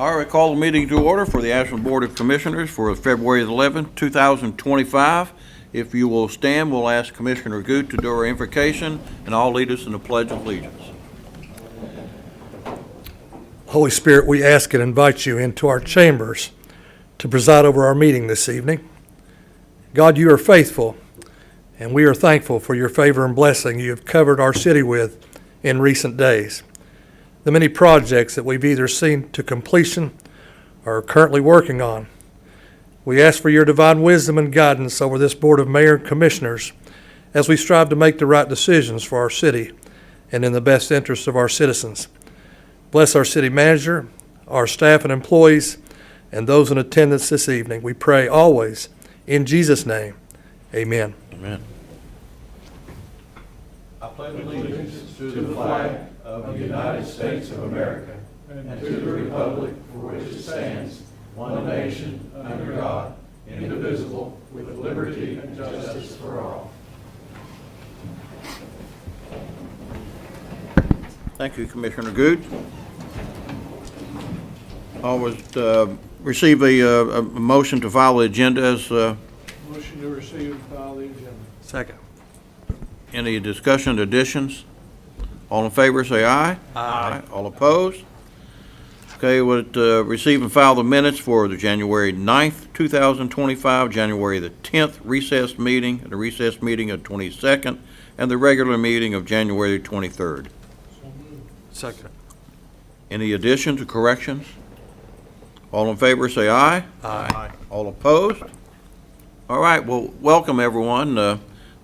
All right, call the meeting to order for the Ashland Board of Commissioners for February 11th, 2025. If you will stand, we'll ask Commissioner Goot to do our invocation, and I'll lead us in the Pledge of Allegiance. Holy Spirit, we ask and invite you into our chambers to preside over our meeting this evening. God, you are faithful, and we are thankful for your favor and blessing you have covered our city with in recent days. The many projects that we've either seen to completion or are currently working on. We ask for your divine wisdom and guidance over this Board of Mayor and Commissioners as we strive to make the right decisions for our city and in the best interest of our citizens. Bless our city manager, our staff and employees, and those in attendance this evening. We pray always in Jesus' name. Amen. Amen. I pledge allegiance to the flag of the United States of America and to the republic for which it stands, one nation, under God, indivisible, with liberty and justice for all. Thank you, Commissioner Goot. I would receive a motion to file the agenda as Motion to receive and file the agenda. Second. any discussion, additions. All in favor, say aye. Aye. All opposed? Okay, would receive and file the minutes for the January 9th, 2025, January the 10th recessed meeting, the recessed meeting of 22nd, and the regular meeting of January 23rd. Second. Any additions or corrections? All in favor, say aye. Aye. All opposed? All right, well, welcome everyone.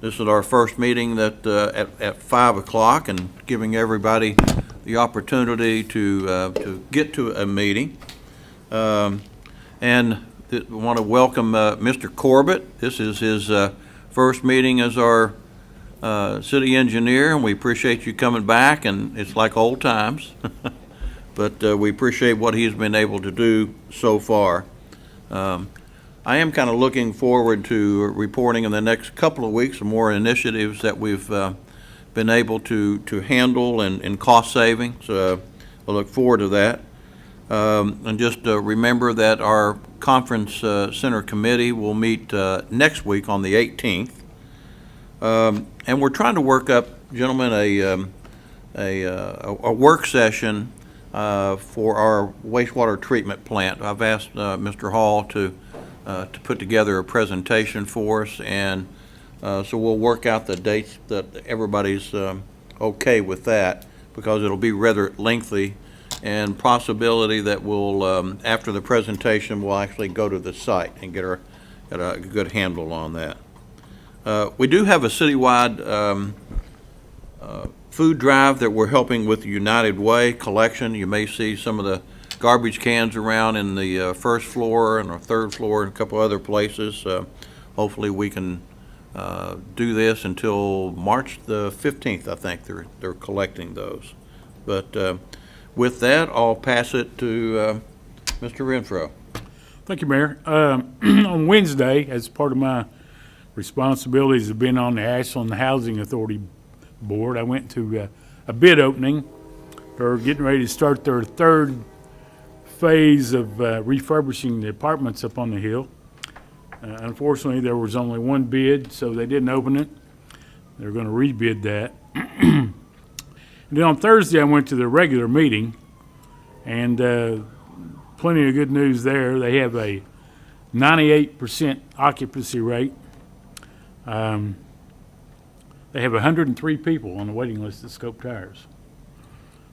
This is our first meeting that at 5 o'clock, and giving everybody the opportunity to get to a meeting. And we want to welcome Mr. Corbett. This is his first meeting as our city engineer, and we appreciate you coming back, and it's like old times. But we appreciate what he's been able to do so far. I am kind of looking forward to reporting in the next couple of weeks some more initiatives that we've been able to handle and cost savings. I look forward to that. And just remember that our conference center committee will meet next week on the 18th. And we're trying to work up, gentlemen, a work session for our wastewater treatment plant. I've asked Mr. Hall to put together a presentation for us, and so we'll work out the dates that everybody's okay with that, because it'll be rather lengthy, and possibility that we'll, after the presentation, we'll actually go to the site and get a good handle on that. We do have a citywide food drive that we're helping with the United Way collection. You may see some of the garbage cans around in the first floor and the third floor and a couple other places. Hopefully we can do this until March the 15th, I think they're collecting those. But with that, I'll pass it to Mr. Renfro. Thank you, Mayor. On Wednesday, as part of my responsibilities of being on the Ashland Housing Authority Board, I went to a bid opening. They're getting ready to start their third phase of refurbishing the apartments up on the hill. Unfortunately, there was only one bid, so they didn't open it. They're going to rebid that. And then on Thursday, I went to the regular meeting, and plenty of good news there. They have a 98% occupancy rate. They have 103 people on the waiting list at Scope Tires.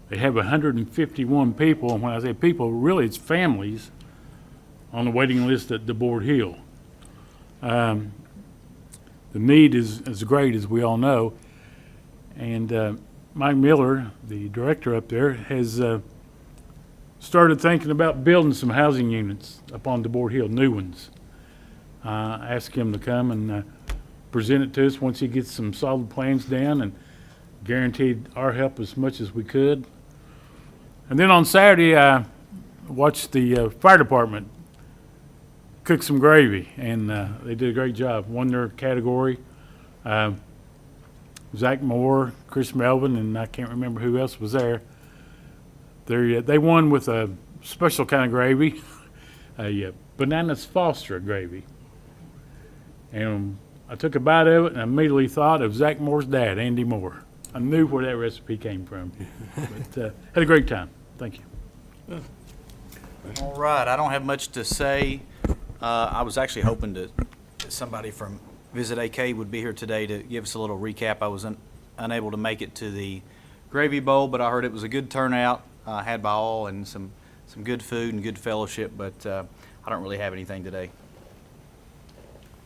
They have 151 people, and when I say people, really it's families on the waiting list at DeBoard Hill. The need is great, as we all know, and Mike Miller, the director up there, has started thinking about building some housing units up on DeBoard Hill, new ones. I asked him to come and present it to us once he gets some solid plans down, and guaranteed our help as much as we could. And then on Saturday, I watched the fire department cook some gravy, and they did a great job. Won their category. Zach Moore, Chris Melvin, and I can't remember who else was there. They won with a special kind of gravy, a bananas Foster gravy. And I took a bite of it and immediately thought of Zach Moore's dad, Andy Moore. I knew where that recipe came from. But had a great time. Thank you. All right, I don't have much to say. I was actually hoping that somebody from Visit AK would be here today to give us a little recap. I was unable to make it to the Gravy Bowl, but I heard it was a good turnout, had by all, and some good food and good fellowship, but I don't really have anything today.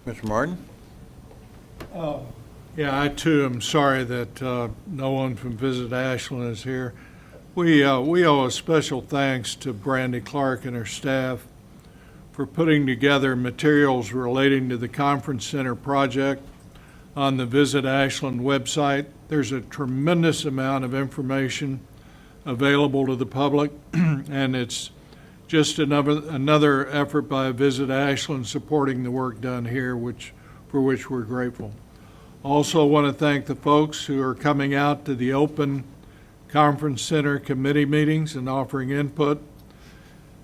Mr. Martin? Yeah, I too am sorry that no one from Visit Ashland is here. We owe a special thanks to Brandy Clark and her staff for putting together materials relating to the Conference Center project on the Visit Ashland website. There's a tremendous amount of information available to the public, and it's just another effort by Visit Ashland supporting the work done here, for which we're grateful. Also want to thank the folks who are coming out to the open Conference Center committee meetings and offering input.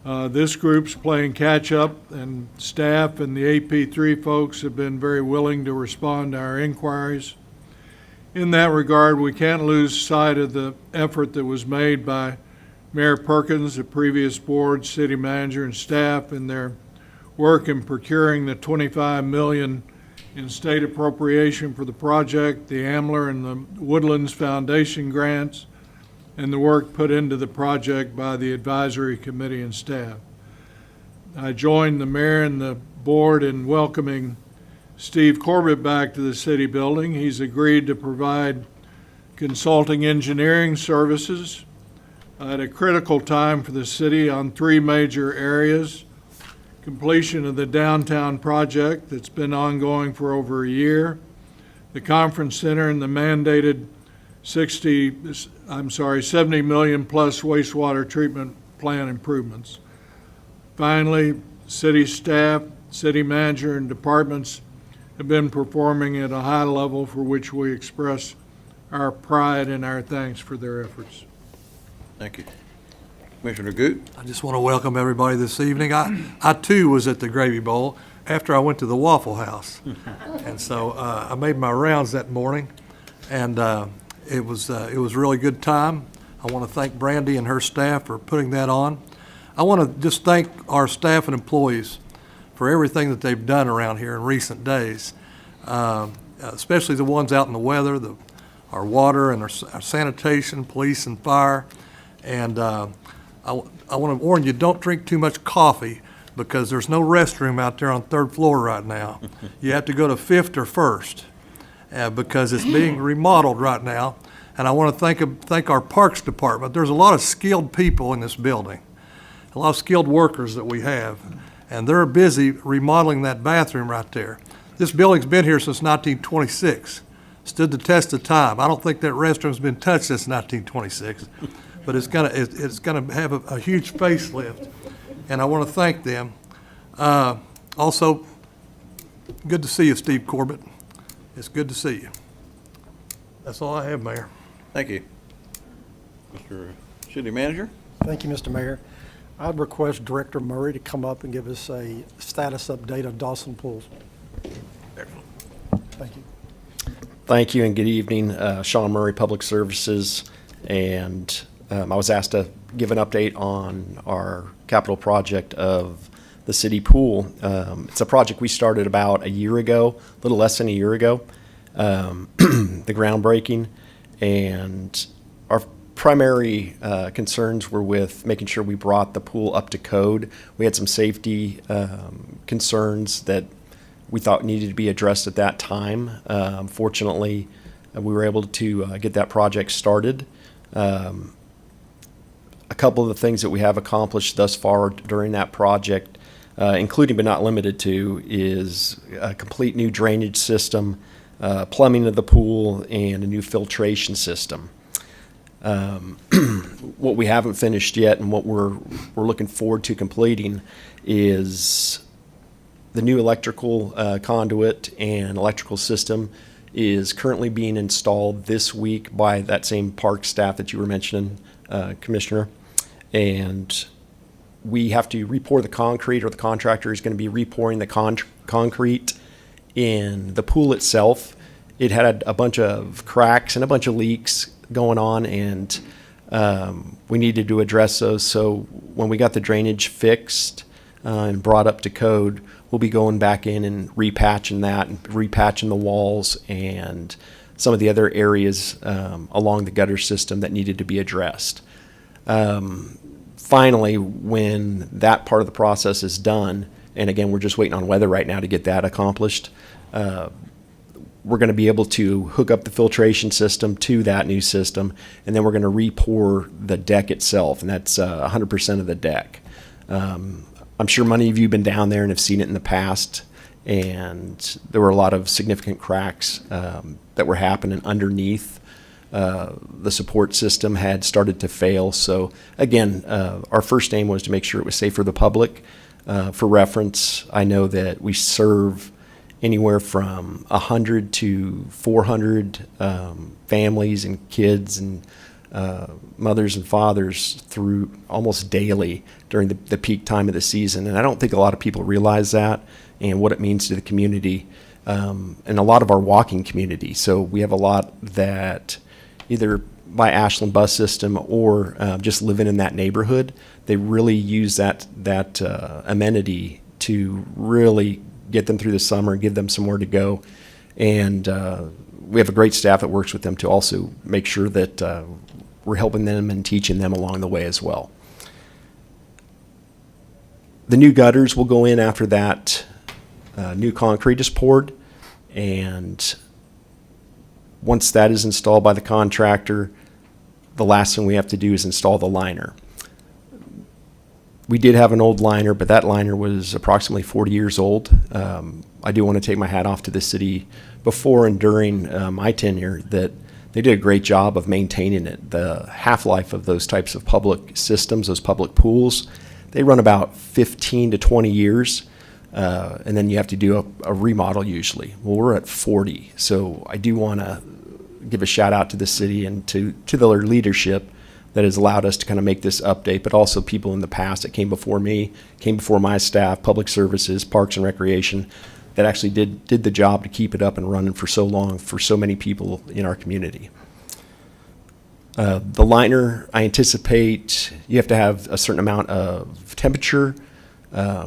This group's playing catch-up, and staff and the AP3 folks have been very willing to respond to our inquiries. In that regard, we can't lose sight of the effort that was made by Mayor Perkins, the previous board, city manager, and staff in their work in procuring the $25 million in state appropriation for the project, the Ambler and the Woodlands Foundation grants, and the work put into the project by the advisory committee and staff. I joined the mayor and the board in welcoming Steve Corbett back to the city building. He's agreed to provide consulting engineering services at a critical time for the city on 3 major areas: completion of the downtown project that's been ongoing for over a year, the conference center, and the mandated 70 million plus wastewater treatment plant improvements. Finally, city staff, city manager, and departments have been performing at a high level, for which we express our pride and our thanks for their efforts. Thank you. Commissioner Goot? I just want to welcome everybody this evening. I too was at the Gravy Bowl after I went to the Waffle House. And so I made my rounds that morning, and it was a really good time. I want to thank Brandy and her staff for putting that on. I want to just thank our staff and employees for everything that they've done around here in recent days, especially the ones out in the weather, our water and our sanitation, police and fire. And I want to warn you, don't drink too much coffee, because there's no restroom out there on 3rd floor right now. You have to go to 5th or 1st. Because it's being remodeled right now. And I want to thank our Parks Department. There's a lot of skilled people in this building, a lot of skilled workers that we have, and they're busy remodeling that bathroom right there. This building's been here since 1926, stood the test of time. I don't think that restroom's been touched since 1926, but it's gonna have a huge facelift, and I want to thank them. Also, good to see you, Steve Corbett. It's good to see you. That's all I have, Mayor. Thank you. Mr. City Manager? Thank you, Mr. Mayor. I'd request Director Murray to come up and give us a status update on Dawson Pools. Excellent. Thank you. Thank you and good evening. Sean Murray, Public Services, and I was asked to give an update on our capital project of the city pool. It's a project we started about a year ago, a little less than a year ago, the groundbreaking, and our primary concerns were with making sure we brought the pool up to code. We had some safety concerns that we thought needed to be addressed at that time. Fortunately, we were able to get that project started. A couple of the things that we have accomplished thus far during that project, including but not limited to, is a complete new drainage system, plumbing of the pool, and a new filtration system. What we haven't finished yet and what we're looking forward to completing is the new electrical conduit and electrical system is currently being installed this week by that same park staff that you were mentioning, Commissioner. And we have to re-pour the concrete, or the contractor is going to be re-pouring the concrete in the pool itself. It had a bunch of cracks and a bunch of leaks going on, and we needed to address those. So when we got the drainage fixed and brought up to code, we'll be going back in and repatching that, and repatching the walls and some of the other areas along the gutter system that needed to be addressed. Finally, when that part of the process is done, and again, we're just waiting on weather right now to get that accomplished, we're going to be able to hook up the filtration system to that new system, and then we're going to re-pour the deck itself, and that's 100% of the deck. I'm sure many of you have been down there and have seen it in the past, and there were a lot of significant cracks that were happening underneath. The support system had started to fail. So again, our first aim was to make sure it was safe for the public. For reference, I know that we serve anywhere from 100 to 400 families and kids and mothers and fathers through almost daily during the peak time of the season. And I don't think a lot of people realize that and what it means to the community, and a lot of our walking community. So we have a lot that either by Ashland bus system or just living in that neighborhood, they really use that amenity to really get them through the summer and give them somewhere to go. And we have a great staff that works with them to also make sure that we're helping them and teaching them along the way as well. The new gutters will go in after that new concrete is poured, and once that is installed by the contractor, the last thing we have to do is install the liner. We did have an old liner, but that liner was approximately 40 years old. I do want to take my hat off to the city before and during my tenure that they did a great job of maintaining it. The half-life of those types of public systems, those public pools, they run about 15 to 20 years. And then you have to do a remodel usually. Well, we're at 40. So I do want to give a shout out to the city and to their leadership that has allowed us to kind of make this update, but also people in the past that came before me, came before my staff, public services, parks and recreation, that actually did the job to keep it up and running for so long for so many people in our community. The liner, I anticipate you have to have a certain amount of temperature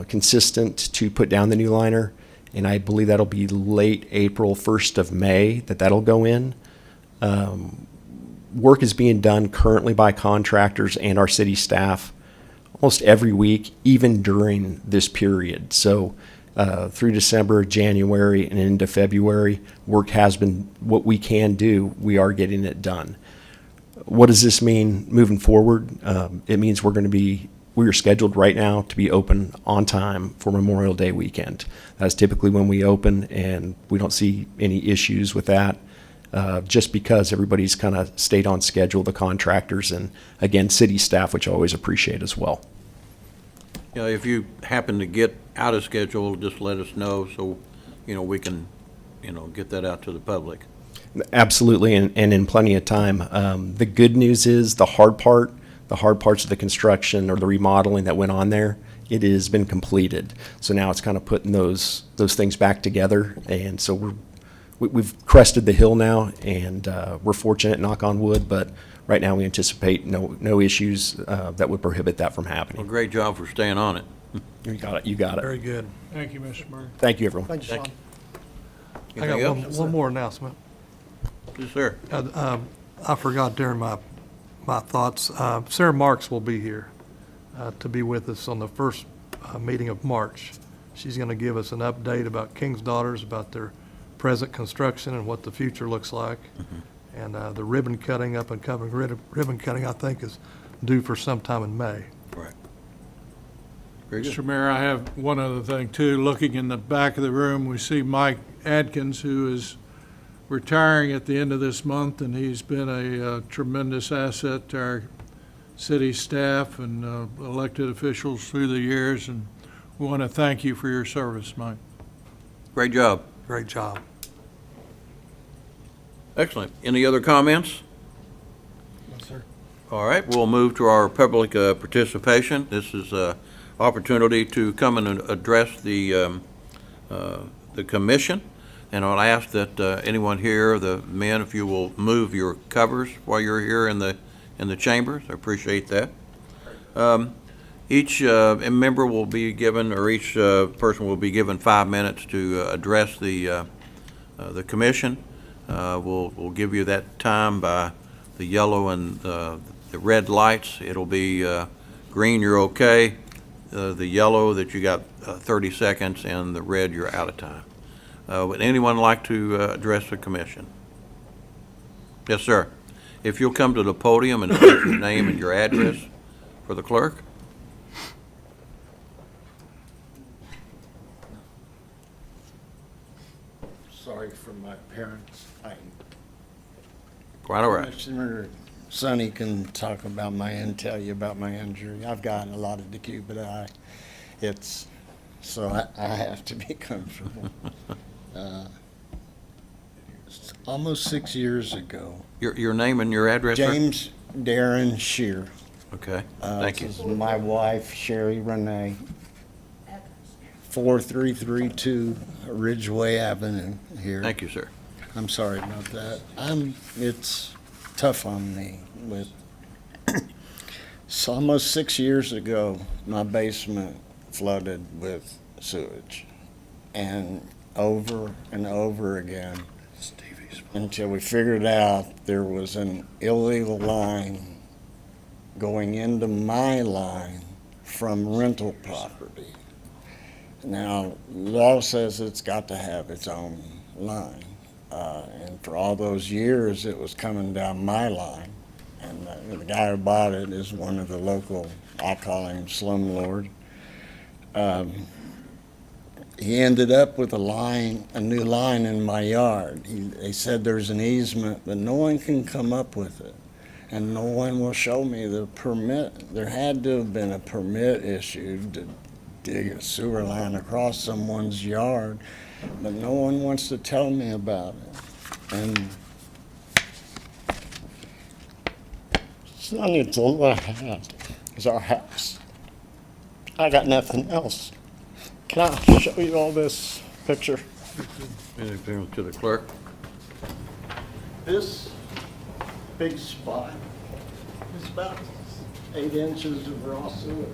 consistent to put down the new liner, and I believe that'll be late April, 1st of May that'll go in. Work is being done currently by contractors and our city staff almost every week, even during this period. So through December, January, and into February, work has been what we can do. We are getting it done. What does this mean moving forward? It means we are scheduled right now to be open on time for Memorial Day weekend. That's typically when we open, and we don't see any issues with that, just because everybody's kind of stayed on schedule, the contractors and, again, city staff, which I always appreciate as well. You know, if you happen to get out of schedule, just let us know so, we can, get that out to the public. Absolutely, and in plenty of time. The good news is the hard parts of the construction or the remodeling that went on there, it has been completed. So now it's kind of putting those things back together, and so we've crested the hill now, and we're fortunate, knock on wood, but right now we anticipate no issues that would prohibit that from Well, happening. great job for staying on it. You got it. Very good. Thank you, Mr. Murray. Thank you, everyone. Thank you, Thank Sean. I Anything got else? one more announcement. Yes, sir. I forgot during my thoughts. Sarah Marks will be here to be with us on the first meeting of March. She's going to give us an update about King's Daughters, about their present construction and what the future looks like. And the ribbon cutting, up and coming ribbon cutting, I think is due for sometime in May. Right. Very good. Mr. Mayor, I have one other thing too. Looking in the back of the room, we see Mike Adkins, who is retiring at the end of this month, and he's been a tremendous asset to our city staff and elected officials through the years, and we want to thank you for your service, Mike. Great job. Great job. Excellent. Any other comments? Yes, sir. All right, we'll move to our public participation. This is an opportunity to come and address the commission. And I'll ask that anyone here, the men, if you will move your covers while you're here in the chambers. I appreciate that. Each member will be given, or each person will be given 5 minutes to address the commission. We'll give you that time by the yellow and the red lights. It'll be green, you're okay. The yellow that you got 30 seconds, and the red, you're out of time. Would anyone like to address the commission? Yes, sir. If you'll come to the podium and state your name and your address for the clerk. Sorry for my parents. Quite all right. Commissioner Sonny can talk about tell you about my injury. I've gotten a lot of DQ, but I have to be comfortable. It's almost 6 years ago. Your name and your address, sir? James Darren Shear. Okay, thank you. This is my wife, Sherry Renee. 4332 Ridgeway Avenue here. Thank you, sir. I'm sorry about that. It's tough on me with, so almost 6 years ago, my basement flooded with sewage. And over again, until we figured out there was an illegal line going into my line from rental property. Now, law says it's got to have its own line. And for all those years, it was coming down my line. And the guy who bought it is one of the local, I call him slumlord. He ended up with a new line in my yard. They said there's an easement, but no one can come up with it. And no one will show me the permit. There had to have been a permit issued to dig a sewer line across someone's yard, but no one wants to tell me about it. And Sonny, it's all I had is our house. I got nothing else. Can I show you all this picture? Anything to the clerk? This big spot is about 8 inches of raw sewage.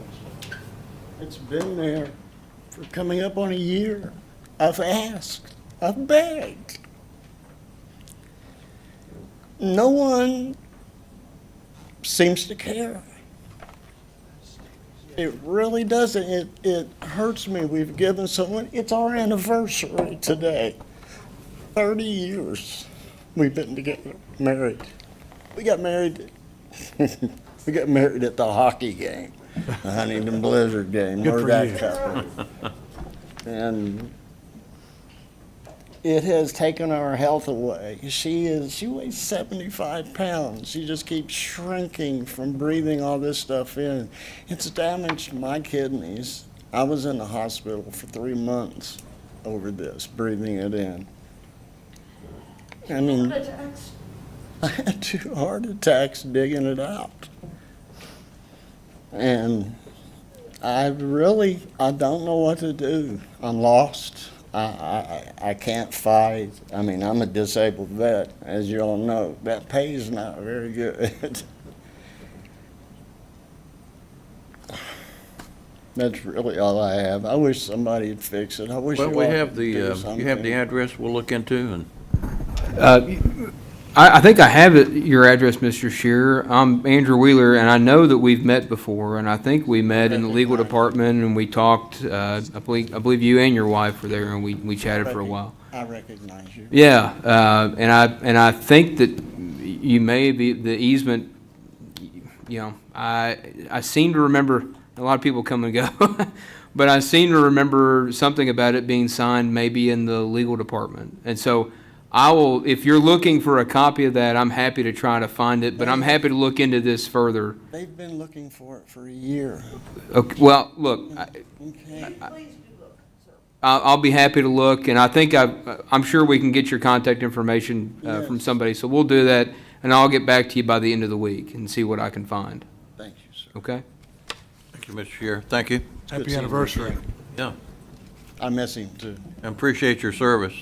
It's been there for coming up on a year. I've asked, I've begged. No one seems to care. It really doesn't. It hurts me. We've given someone, it's our anniversary today. 30 years we've been together, married. We got married. We got married at the hockey game, the Huntington Blizzard game. Good We're for that you. couple. And it has taken our health away. She weighs 75 pounds. She just keeps shrinking from breathing all this stuff in. It's damaged my kidneys. I was in the hospital for 3 months over this, breathing it in. I mean, I had 2 heart attacks digging it out. And I don't know what to do. I'm lost. I can't fight. I mean, I'm a disabled vet, as you all know. That pay is not very good. That's really all I have. I wish somebody would fix it. I wish Well, you we all have could the, do you have something. the address we'll look into, and I think I have your address, Mr. Shearer. I'm Andrew Wheeler, and I know that we've met before, and I think we met in the legal department, and we talked, I believe you and your wife were there, and we chatted for a while. I recognize you. Yeah, and I think that you may be, the easement, you know, I seem to remember, a lot of people come and go, but I seem to remember something about it being signed maybe in the legal department. And so I will, if you're looking for a copy of that, I'm happy to try to find it, but I'm happy to look into this further. They've been looking for it for a year. Okay, well, look, Okay. I'll be happy to look, and I think I'm sure we can get your contact information from somebody, so we'll do that. and I'll get back to you by the end of the week and see what I can find. Thank you, sir. Okay? Thank you, Mr. Sheriff. Thank you. Happy anniversary. Yeah, I miss him too. I appreciate your service.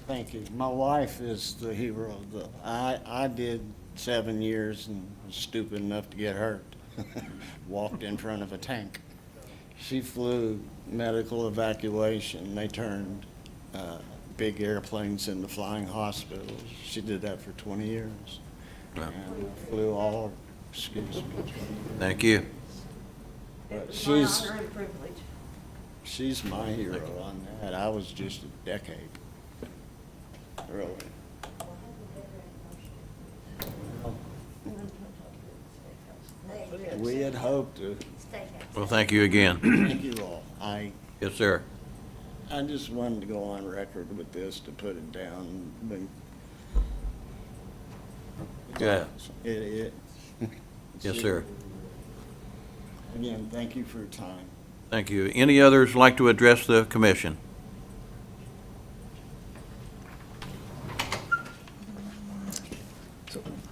Thank you. My wife is the hero. I did 7 years and was stupid enough to get hurt. Walked in front of a tank. She flew medical evacuation. They turned big airplanes into flying hospitals. She did that for 20 years. Wow. And flew all, excuse me. Thank you. But It's my honor and privilege. she's my hero on that. I was just a decade. Really. We had hoped to. Well, thank you again. Thank you all. Yes, sir. I just wanted to go on record with this to put it down. But Yeah. It. Yes, sir. Again, thank you for your time. Thank you. Any others like to address the commission?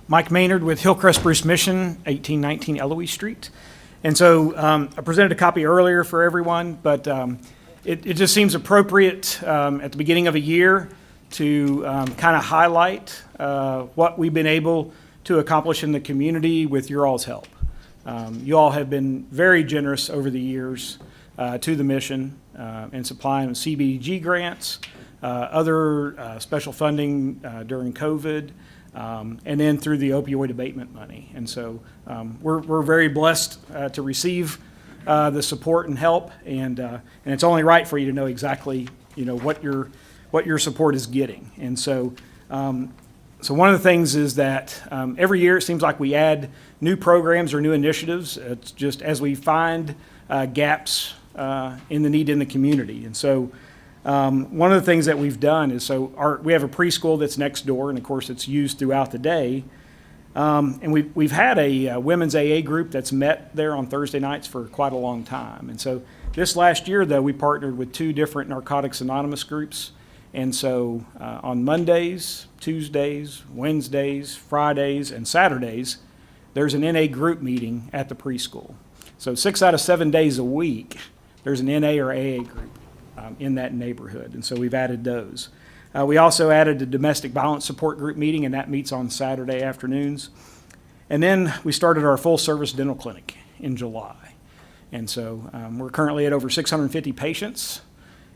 Mike Maynard with Hillcrest Bruce Mission, 1819 Eloise Street. And so I presented a copy earlier for everyone, but it just seems appropriate at the beginning of a year to kind of highlight what we've been able to accomplish in the community with your all's help. You all have been very generous over the years to the mission in supplying CBG grants, other special funding during COVID, and then through the opioid abatement money. And so we're very blessed to receive the support and help, and it's only right for you to know exactly what your support is getting. And so so one of the things is that every year it seems like we add new programs or new initiatives. It's just as we find gaps in the need in the community. And so one of the things that we've done is we have a preschool that's next door, and of course it's used throughout the day. And we've had a women's AA group that's met there on Thursday nights for quite a long time. And so this last year, though, we partnered with 2 different Narcotics Anonymous groups. And so on Mondays, Tuesdays, Wednesdays, Fridays, and Saturdays, there's an NA group meeting at the preschool. So 6 out of 7 days a week, there's an NA or AA group in that neighborhood. And so we've added those. We also added a domestic violence support group meeting, and that meets on Saturday afternoons. And then we started our full-service dental clinic in July. And so we're currently at over 650 patients.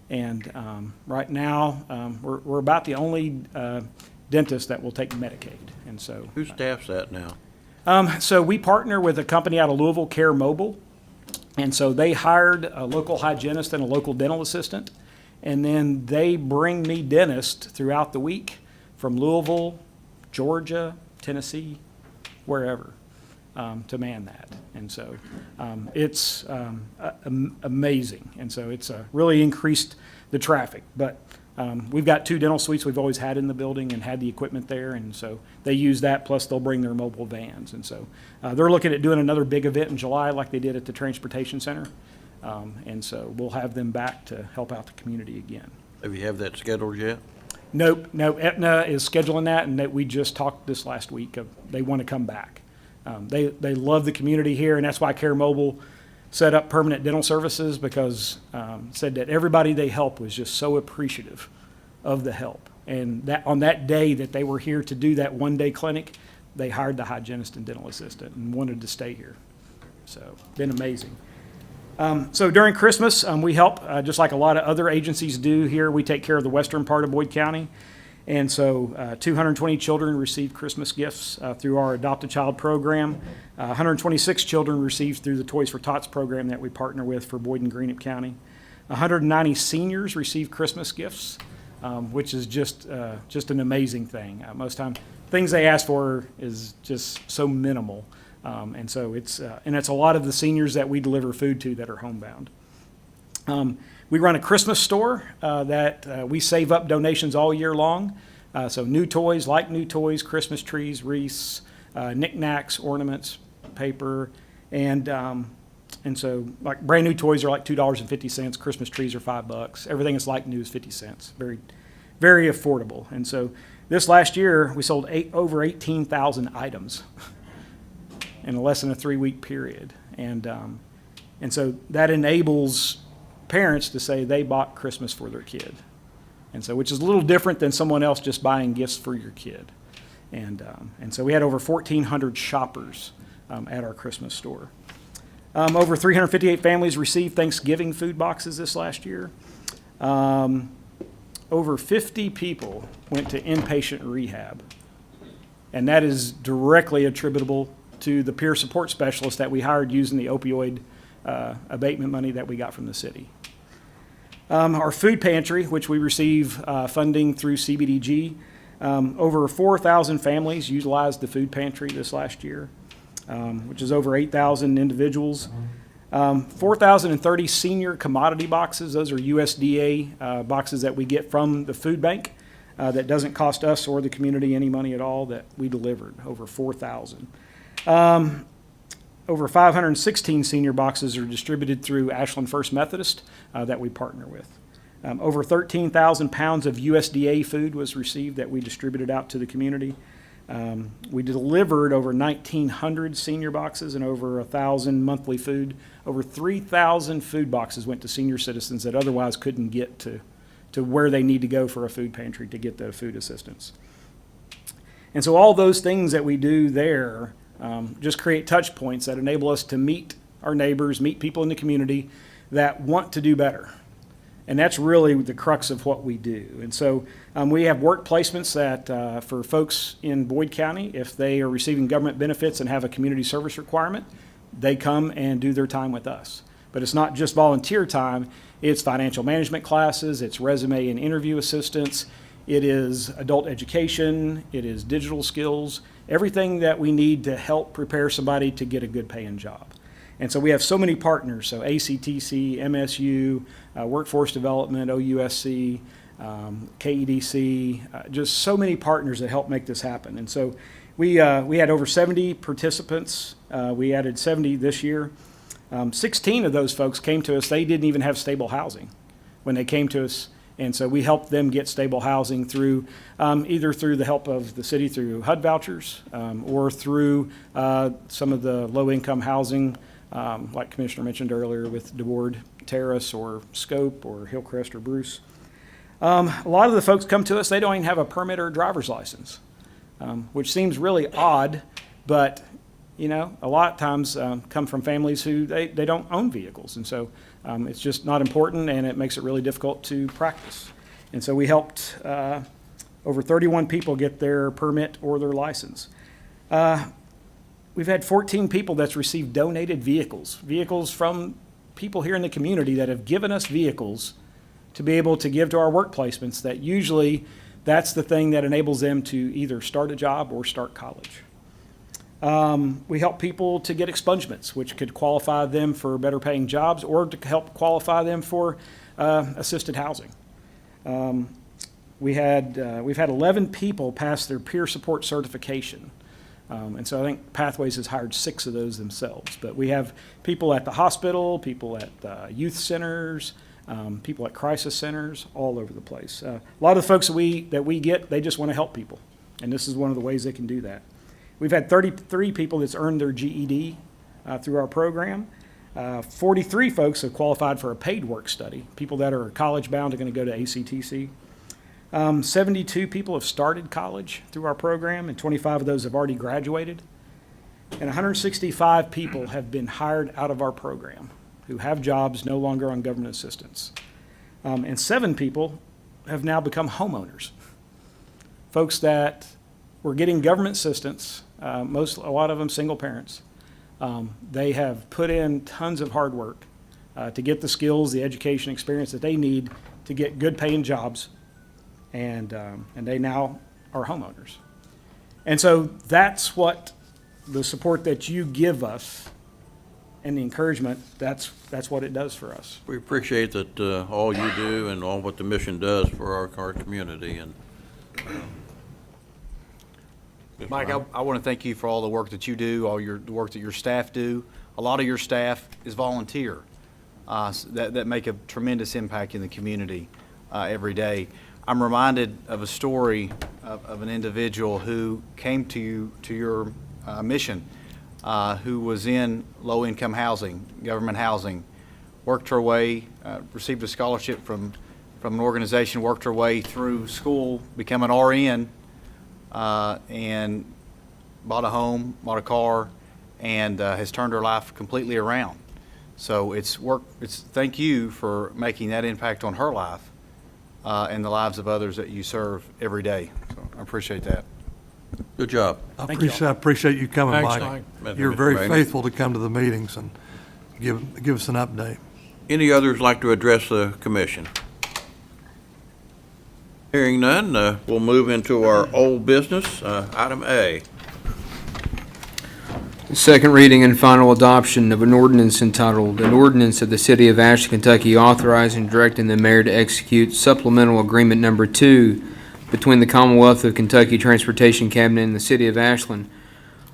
And right now, we're about the only dentist that will take Medicaid. And so Who staffs that now? so we partner with a company out of Louisville, Care Mobile. And so they hired a local hygienist and a local dental assistant. And then they bring me dentists throughout the week from Louisville, Georgia, Tennessee, wherever, to man that. And so it's amazing. And so it's really increased the traffic. But we've got 2 dental suites we've always had in the building and had the equipment there. And so they use that, plus they'll bring their mobile vans. And so they're looking at doing another big event in July like they did at the Transportation Center. And so we'll have them back to help out the community again. Have you have that scheduled yet? Nope, no, Aetna is scheduling that, and that we just talked this last week of they want to come back. They love the community here, and that's why Care Mobile set up permanent dental services, because said that everybody they help was just so appreciative of the help. And that on that day that they were here to do that one-day clinic, they hired the hygienist and dental assistant and wanted to stay here. So been amazing. So during Christmas, we help, just like a lot of other agencies do here. We take care of the western part of Boyd County. And so 220 children received Christmas gifts through our Adopt a Child program. 126 children received through the Toys for Tots program that we partner with for Boyd and Greenup County. 190 seniors received Christmas gifts, which is just an amazing thing. Most time, things they ask for is just so minimal. And so it's a lot of the seniors that we deliver food to that are homebound. We run a Christmas store that we save up donations all year long. So new toys, Christmas trees, wreaths, knickknacks, ornaments, paper, and so like brand new toys are like $2.50. Christmas trees are $5. Everything that's like new is 50 cents. Very, very affordable. And so This last year, we sold over 18,000 items in less than a 3-week period. And so that enables parents to say they bought Christmas for their kid. And so, which is a little different than someone else just buying gifts for your kid. And so we had over 1,400 shoppers at our Christmas store. Over 358 families received Thanksgiving food boxes this last year. Over 50 people went to inpatient rehab. And that is directly attributable to the peer support specialist that we hired using the opioid abatement money that we got from the city. Our food pantry, which we receive funding through CBDG, over 4,000 families utilized the food pantry this last year, which is over 8,000 individuals. 4,030 senior commodity boxes. Those are USDA boxes that we get from the food bank that doesn't cost us or the community any money at all that we delivered, over 4,000. Over 516 senior boxes are distributed through Ashland First Methodist that we partner with. Over 13,000 pounds of USDA food was received that we distributed out to the community. We delivered over 1,900 senior boxes and over 1,000 monthly food. Over 3,000 food boxes went to senior citizens that otherwise couldn't get to where they need to go for a food pantry to get the food assistance. And so all those things that we do there just create touch points that enable us to meet our neighbors, meet people in the community that want to do better. And that's really the crux of what we do. And so we have work placements that for folks in Boyd County, if they are receiving government benefits and have a community service requirement, they come and do their time with us. But it's not just volunteer time, it's financial management classes, it's resume and interview assistance, it is adult education, it is digital skills, everything that we need to help prepare somebody to get a good paying job. And so we have so many partners, so ACTC, MSU, Workforce Development, OUSC, KEDC, just so many partners that help make this happen. And so we had over 70 participants. We added 70 this year. 16 of those folks came to us, they didn't even have stable housing when they came to us. And so we helped them get stable housing through either through the help of the city through HUD vouchers or through some of the low-income housing, like Commissioner mentioned earlier with DeWard Terrace or Scope or Hillcrest or Bruce. A lot of the folks come to us, they don't even have a permit or a driver's license, which seems really odd, but you know, a lot of times come from families who they don't own vehicles. And so it's just not important and it makes it really difficult to practice. And so we helped over 31 people get their permit or their license. We've had 14 people that's received donated vehicles from people here in the community that have given us vehicles to be able to give to our work placements that usually that's the thing that enables them to either start a job or start college. We help people to get expungements, which could qualify them for better paying jobs or to help qualify them for assisted housing. We've had 11 people pass their peer support certification. And so I think Pathways has hired 6 of those themselves. But we have people at the hospital, people at youth centers, people at crisis centers, all over the place. A lot of the folks that we get, they just want to help people. And this is one of the ways they can do that. We've had 33 people that's earned their GED through our program. 43 folks have qualified for a paid work study. People that are college bound are going to go to ACTC. 72 people have started college through our program, and 25 of those have already graduated. And 165 people have been hired out of our program who have jobs no longer on government assistance. And 7 people have now become homeowners. Folks that were getting government assistance, a lot of them single parents. They have put in tons of hard work to get the skills, the education experience that they need to get good paying jobs, and they now are homeowners. And so that's what the support that you give us and the encouragement, that's what it does for us. We appreciate that all you do and all what the mission does for our community. And Mike, I want to thank you for all the work that you do, the work that your staff do. A lot of your staff is volunteer that make a tremendous impact in the community every day. I'm reminded of a story of an individual who came to your mission, who was in low-income housing, government housing, worked her way, received a scholarship from an organization, worked her way through school, became an RN, and bought a home, bought a car, and has turned her life completely around. So thank you for making that impact on her life and the lives of others that you serve every day. So I appreciate that. Good job. I appreciate you coming, Thanks, Mike. You're very faithful to come to the meetings and give us an update. Any others like to address the commission? Hearing none, we'll move into our old business. Item A. Second reading and final adoption of an ordinance entitled, "An Ordinance of the City of Ashland, Kentucky authorizing and directing the mayor to execute supplemental agreement number 2 between the Commonwealth of Kentucky Transportation Cabinet and the City of Ashland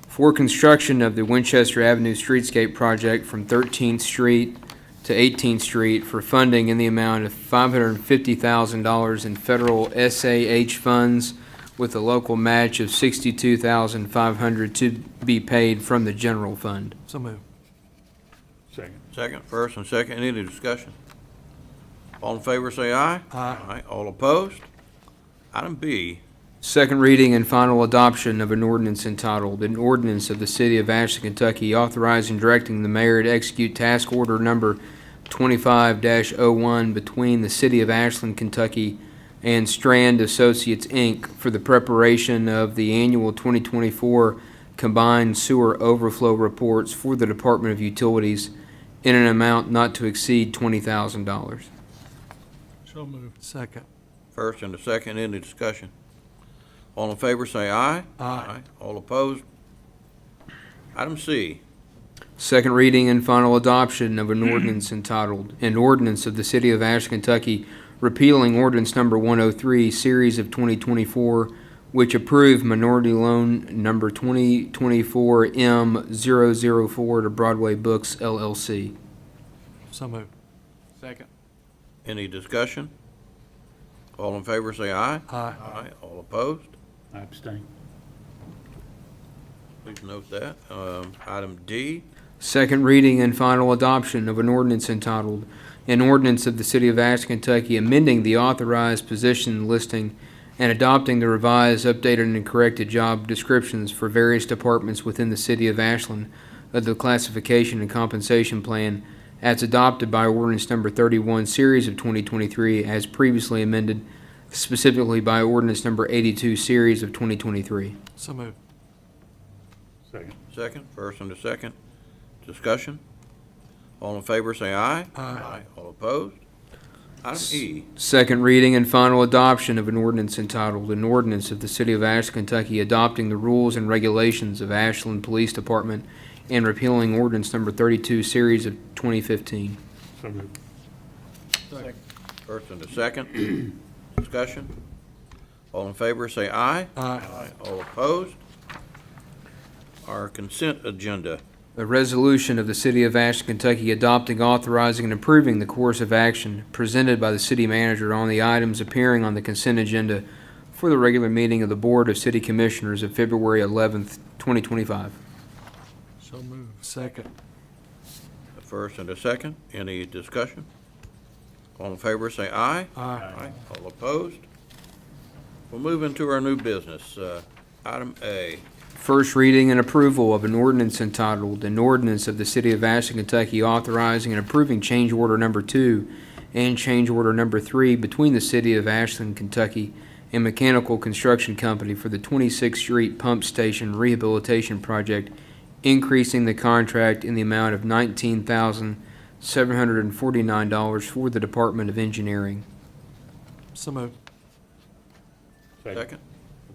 for construction of the Winchester Avenue Streetscape Project from 13th Street to 18th Street for funding in the amount of $550,000 in federal SAH funds with a local match of $62,500 to be paid from the general fund." So move. Second. Second, first and second, any discussion? All in favor, say aye. Aye. All opposed? Item B. Second reading and final adoption of an ordinance entitled, "An Ordinance of the City of Ashland, Kentucky authorizing and directing the mayor to execute task order number 25-01 between the City of Ashland, Kentucky and Strand Associates, Inc. for the preparation of the annual 2024 combined sewer overflow reports for the Department of Utilities in an amount not to exceed $20,000. So moved. Second. First and a second, any discussion? All in favor, say aye. Aye. All opposed? Item C. Second reading and final adoption of an ordinance entitled, "An Ordinance of the City of Ashland, Kentucky repealing ordinance number 103, series of 2024, which approved minority loan number 2024 M004 to Broadway Books LLC." So move. Second. Any discussion? All in favor, say aye. Aye. All opposed? I abstain. Please note that. Item D. Second reading and final adoption of an ordinance entitled, "An Ordinance of the City of Ashland, Kentucky amending the authorized position listing and adopting the revised, updated, and corrected job descriptions for various departments within the City of Ashland of the classification and compensation plan as adopted by ordinance number 31, series of 2023, as previously amended, specifically by ordinance number 82, series of 2023. So move. Second. Second, first and a second. Discussion? All in favor, say aye. Aye. All opposed? Item E. Second reading and final adoption of an ordinance entitled, "An Ordinance of the City of Ashland, Kentucky adopting the rules and regulations of Ashland Police Department and repealing ordinance number 32, series of 2015. So moved. First and a second. Discussion? All in favor, say aye. Aye. All opposed? Our consent agenda. A resolution of the City of Ashland, Kentucky adopting, authorizing, and approving the course of action presented by the city manager on the items appearing on the consent agenda for the regular meeting of the Board of City Commissioners of February 11th, 2025. So move. Second. A first and a second. Any discussion? All in favor, say aye. Aye. All opposed? We'll move into our new business. Item A. First reading and approval of an ordinance entitled, "An Ordinance of the City of Ashland, Kentucky authorizing and approving change order number 2 and change order number 3 between the City of Ashland, Kentucky and Mechanical Construction Company for the 26th Street Pump Station Rehabilitation Project, increasing the contract in the amount of $19,749 for the Department of Engineering." So move. Second.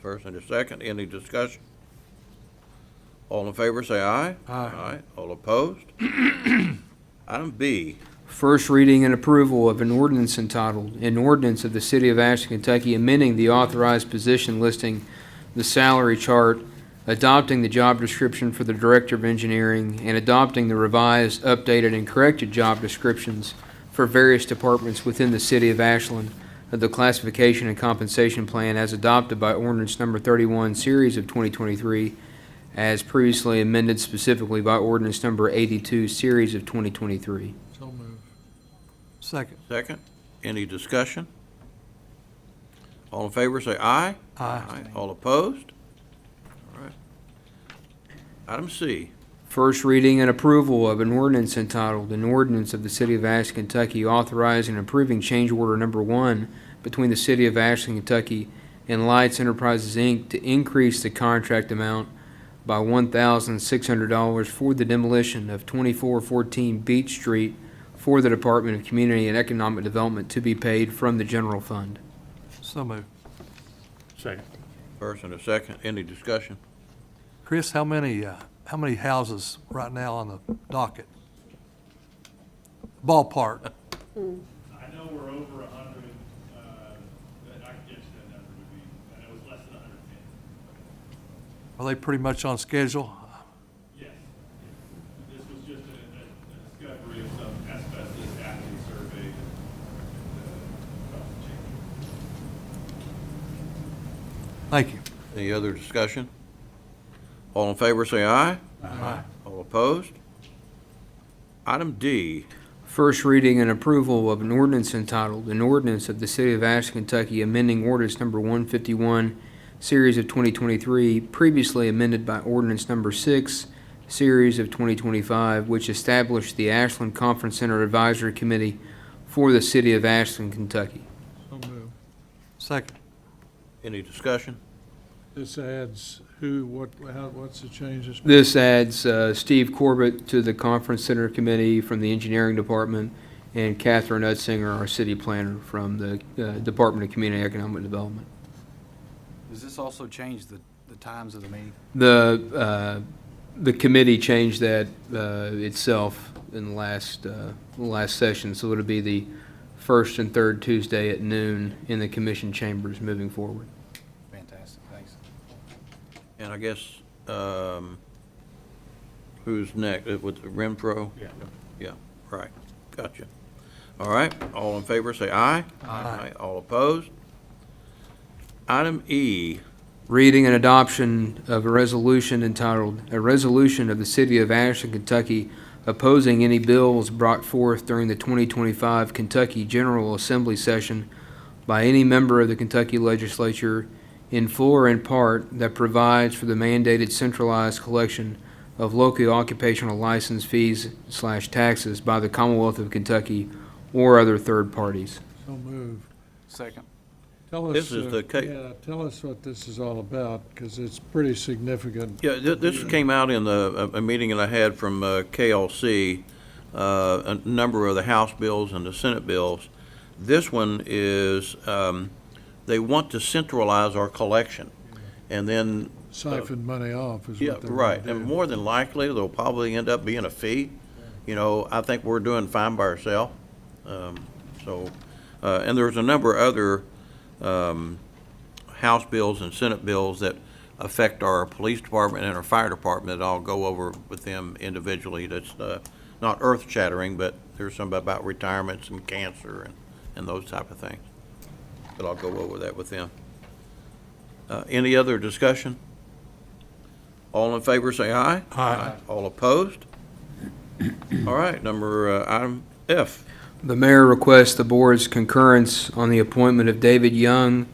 First and a second. Any discussion? All in favor, say aye. Aye. All opposed? Item B. First reading and approval of an ordinance entitled, "An Ordinance of the City of Ashland, Kentucky amending the authorized position listing, the salary chart, adopting the job description for the Director of Engineering, and adopting the revised, updated, and corrected job descriptions for various departments within the City of Ashland of the classification and compensation plan as adopted by ordinance number 31, series of 2023, as previously amended specifically by ordinance number 82, series of 2023. So moved. Second. Second. Any discussion? All in favor, say aye. Aye. All opposed? All right. Item C. First reading and approval of an ordinance entitled, an ordinance of the City of Ashland, Kentucky authorizing and approving change order number 1 between the City of Ashland, Kentucky and Lights Enterprises, Inc. to increase the contract amount by $1,600 for the demolition of 2414 Beach Street for the Department of Community and Economic Development to be paid from the general fund. So moved. Second. First and a second. Any discussion? Chris, how many houses right now on the docket? Ballpark. I know we're over 100, I can get you that number would be, I know it's less than 110. Are they pretty much on schedule? Yes. This was just a discovery of some asbestos after the survey and cost change. Thank you. Any other discussion? All in favor, say aye. Aye. All opposed? Item D. First reading and approval of an ordinance entitled, an ordinance of the City of Ashland, Kentucky amending ordinance number 151, series of 2023, previously amended by ordinance number 6, series of 2025, which established the Ashland Conference Center Advisory Committee for the City of Ashland, Kentucky. So moved. Second. Any discussion? This adds who, what's the changes? This adds Steve Corbett to the Conference Center Committee from the Engineering Department and Catherine Utzinger, our city planner from the Department of Community and Economic Development. Does this also change the times of the meeting? The committee changed that itself in the last session, so it'll be the first and third Tuesday at noon in the commission chambers moving forward. Fantastic, thanks. And I guess, who's next? With Renfro? Yeah. Yeah, right. Gotcha. All right, all in favor, say aye. Aye. All opposed? Item E. Reading and adoption of a resolution entitled, "A Resolution of the City of Ashland, Kentucky opposing any bills brought forth during the 2025 Kentucky General Assembly session by any member of the Kentucky Legislature in full or in part that provides for the mandated centralized collection of local occupational license fees / taxes by the Commonwealth of Kentucky or other third parties." So moved. Second. Tell us. This is the Yeah, tell us what this is all about, because it's pretty significant. Yeah, this came out in a meeting that I had from KLC, a number of the House bills and the Senate bills. This one is, they want to centralize our collection, and then. Siphon money off is Yeah, what they're right, gonna and do. more than likely, there'll probably end up being a fee. You know, I think we're doing fine by ourselves. And there's a number of other House bills and Senate bills that affect our police department and our fire department. I'll go over with them individually. That's not earth-shattering, but there's some about retirements and cancer and those type of things. But I'll go over that with them. Any other discussion? All in favor, say aye. Aye. All opposed? All right, item F. The mayor requests the board's concurrence on the appointment of David Young,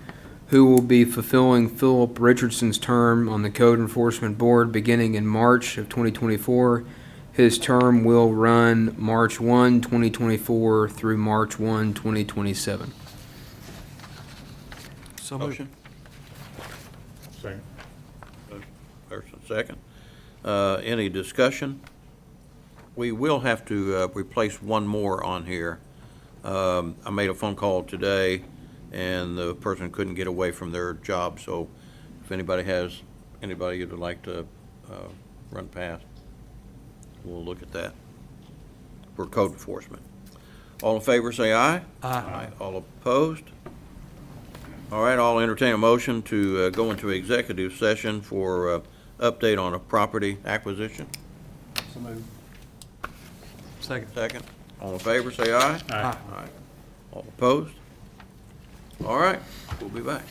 who will be fulfilling Philip Richardson's term on the Code Enforcement Board beginning in March of 2024. His term will run March 1, 2024 through March 1, 2027. So moved. Motion? Second. First and second. Any discussion? We will have to replace one more on here. I made a phone call today, and the person couldn't get away from their job, so if anybody you'd like to run past, we'll look at that for code enforcement. All in favor, say aye. Aye. All opposed? All right, I'll entertain a motion to go into executive session for update on a property acquisition. So moved. Second. Second. All in favor, say aye. Aye. All opposed? All right, we'll be back.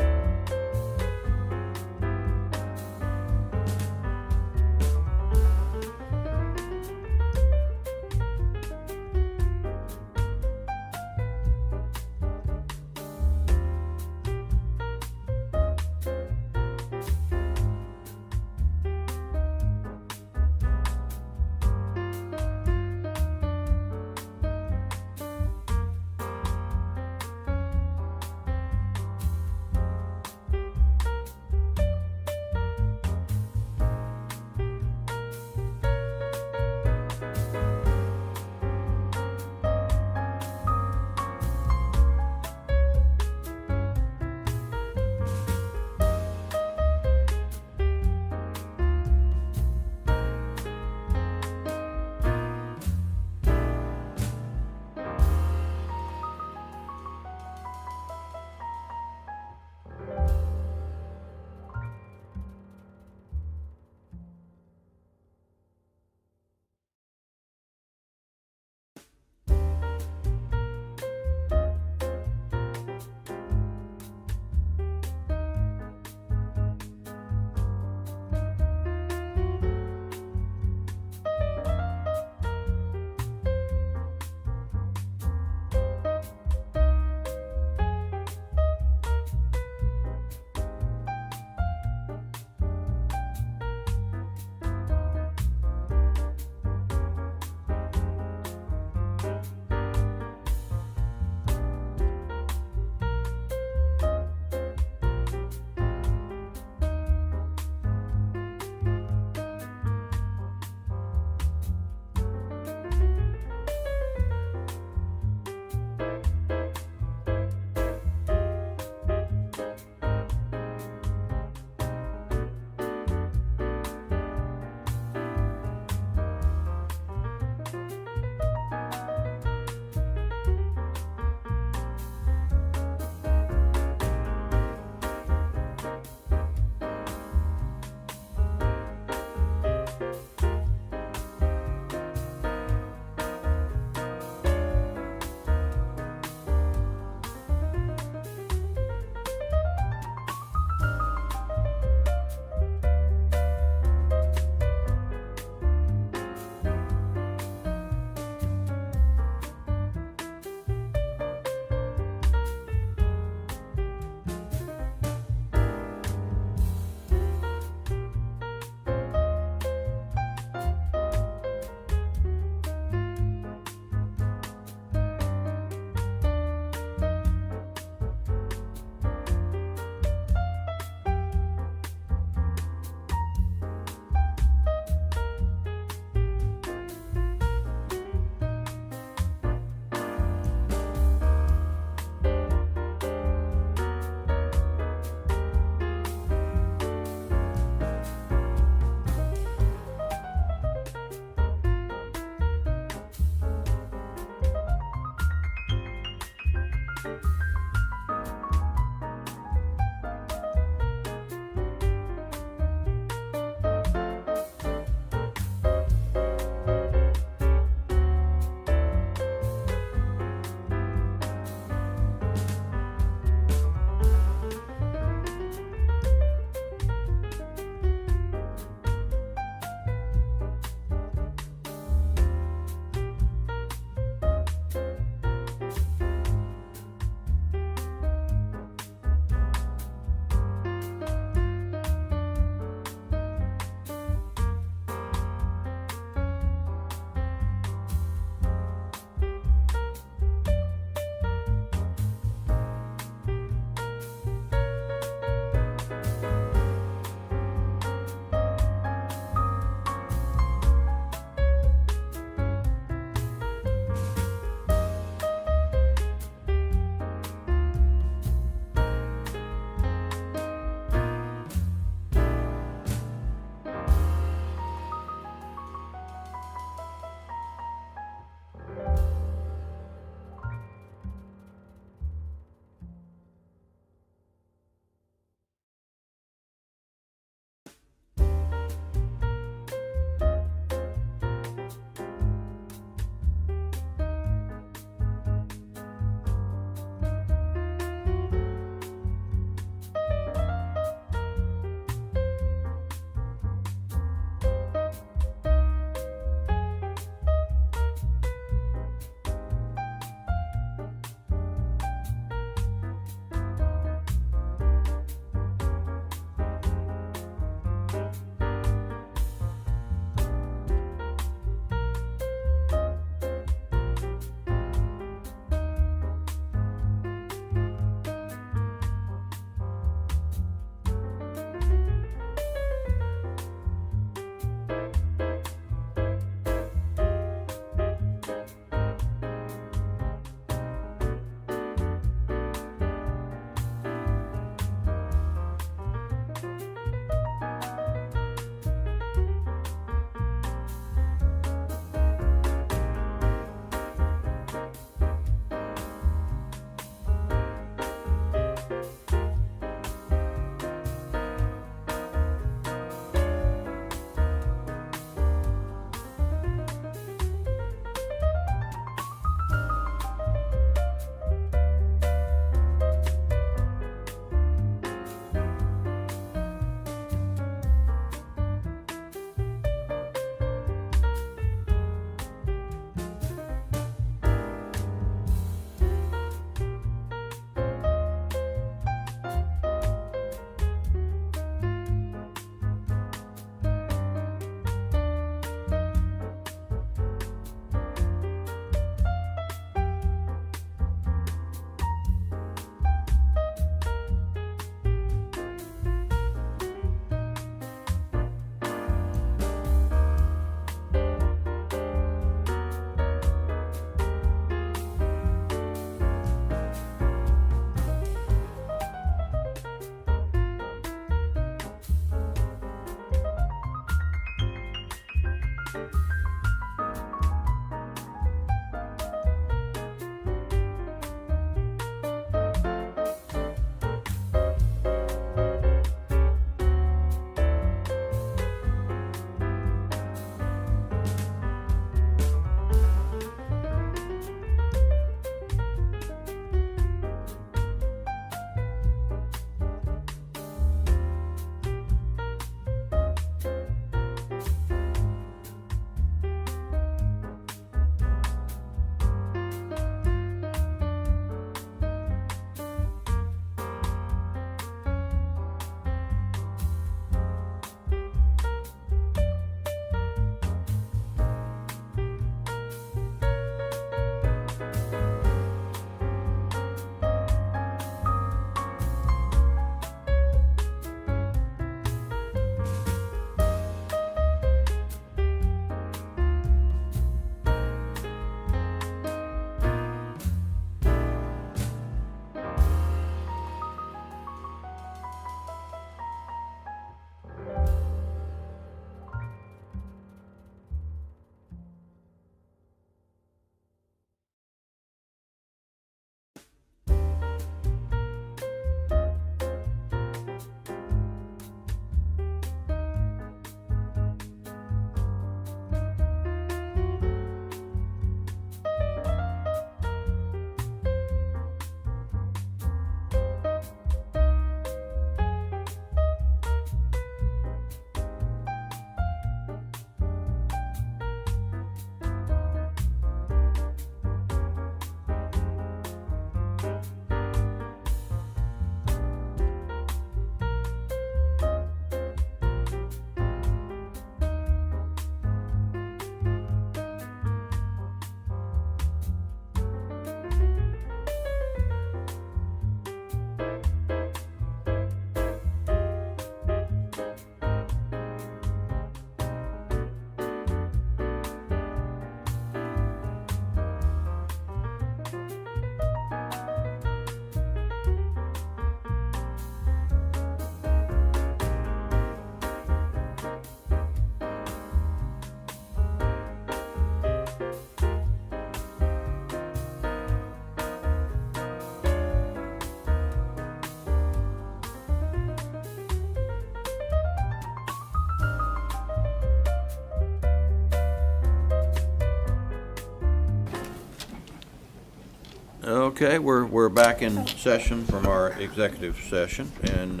Okay, we're back in session from our executive session, and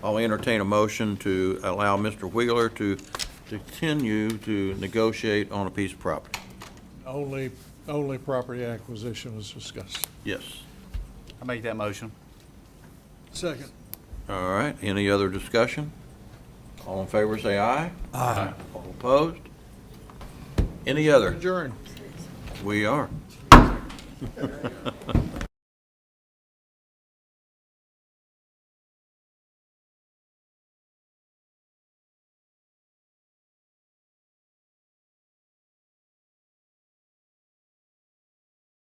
I'll entertain a motion to allow Mr. Wheeler to continue to negotiate on a piece of property. Only property acquisition was discussed. Yes. I make that motion. Second. All right, any other discussion? All in favor, say aye. Aye. All opposed? Any other? Adjourn. We are.